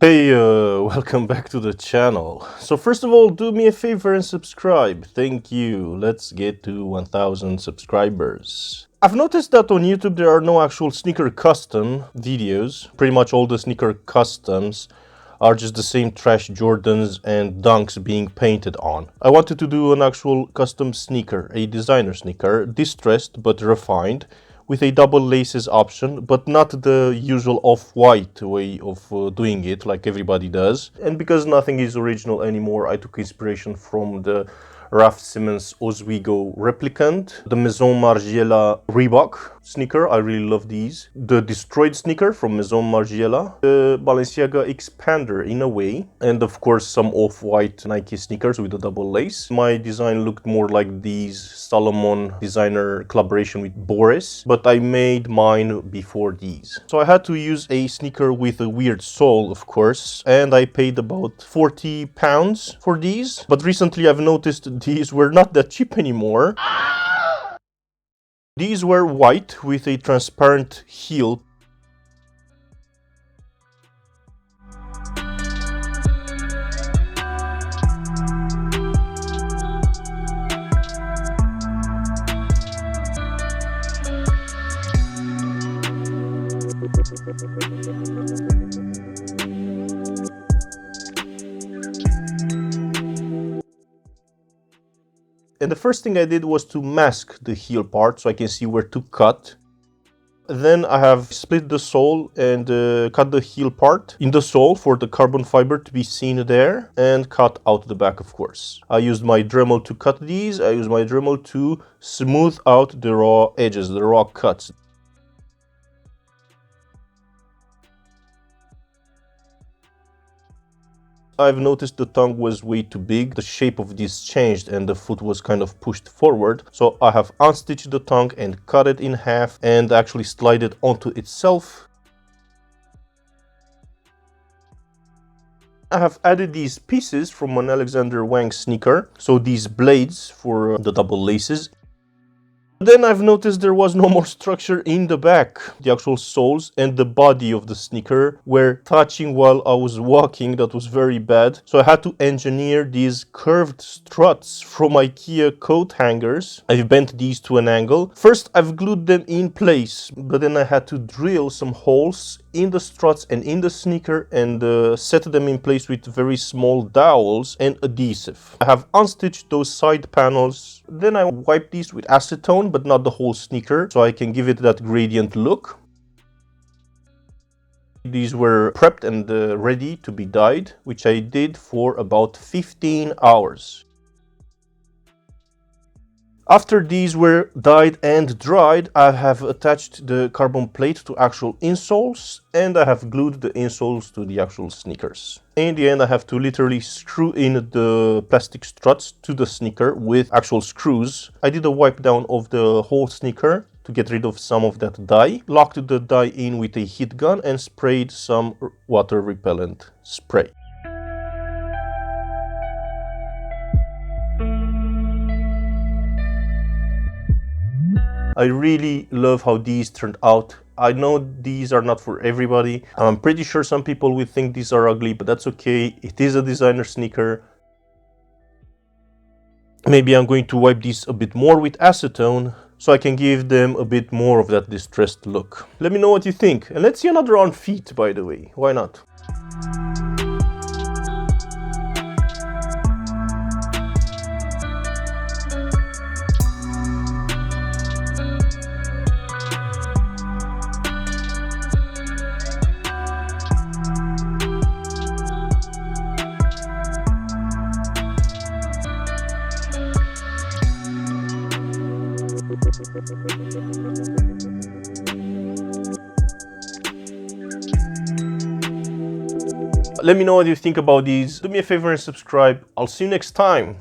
Hey, welcome back to the channel. So first of all, do me a favor and subscribe. Thank you. Let's get to 1000 subscribers. I've noticed that on YouTube there are no actual sneaker custom videos. Pretty much all the sneaker customs are just the same trash Jordans and Dunks being painted on. I wanted to do an actual custom sneaker, a designer sneaker, distressed but refined, with a double laces option, but not the usual off-white way of doing it like everybody does. And because nothing is original anymore, I took inspiration from the Raf Simons Oswego Replicant, the Maison Margiela Reebok sneaker, I really love these, the Destroyed sneaker from Maison Margiela, the Balenciaga Expander in a way, and of course some off-white Nike sneakers with a double lace. My design looked more like these Salomon designer collaboration with Boris, but I made mine before these. So I had to use a sneaker with a weird sole, of course, and I paid about 40 pounds for these. But recently I've noticed these were not that cheap anymore. These were white with a transparent heel. And the first thing I did was to mask the heel part so I can see where to cut. Then I have split the sole and cut the heel part in the sole for the carbon fiber to be seen there, and cut out the back, of course. I used my Dremel to cut these. I used my Dremel to smooth out the raw edges, the raw cuts. I've noticed the tongue was way too big, the shape of this changed and the foot was kind of pushed forward. So I have unstitched the tongue and cut it in half and actually slide it onto itself. I have added these pieces from an Alexander Wang sneaker, so these blades for the double laces. Then I've noticed there was no more structure in the back. The actual soles and the body of the sneaker were touching while I was walking. That was very bad. So I had to engineer these curved struts from IKEA coat hangers. I've bent these to an angle. First I've glued them in place, but then I had to drill some holes in the struts and in the sneaker and set them in place with very small dowels and adhesive. I have unstitched those side panels. Then I wiped these with acetone, but not the whole sneaker, so I can give it that gradient look. These were prepped and ready to be dyed, which I did for about 15 hours. After these were dyed and dried, I have attached the carbon plate to actual insoles, and I have glued the insoles to the actual sneakers. In the end, I have to literally screw in the plastic struts to the sneaker with actual screws. I did a wipe down of the whole sneaker to get rid of some of that dye, locked the dye in with a heat gun and sprayed some water repellent spray. I really love how these turned out. I know these are not for everybody. I'm pretty sure some people will think these are ugly, but that's okay. It is a designer sneaker. Maybe I'm going to wipe these a bit more with acetone so I can give them a bit more of that distressed look. Let me know what you think. And let's see another on feet, by the way. Why not? Let me know what you think about these. Do me a favor and subscribe. I'll see you next time.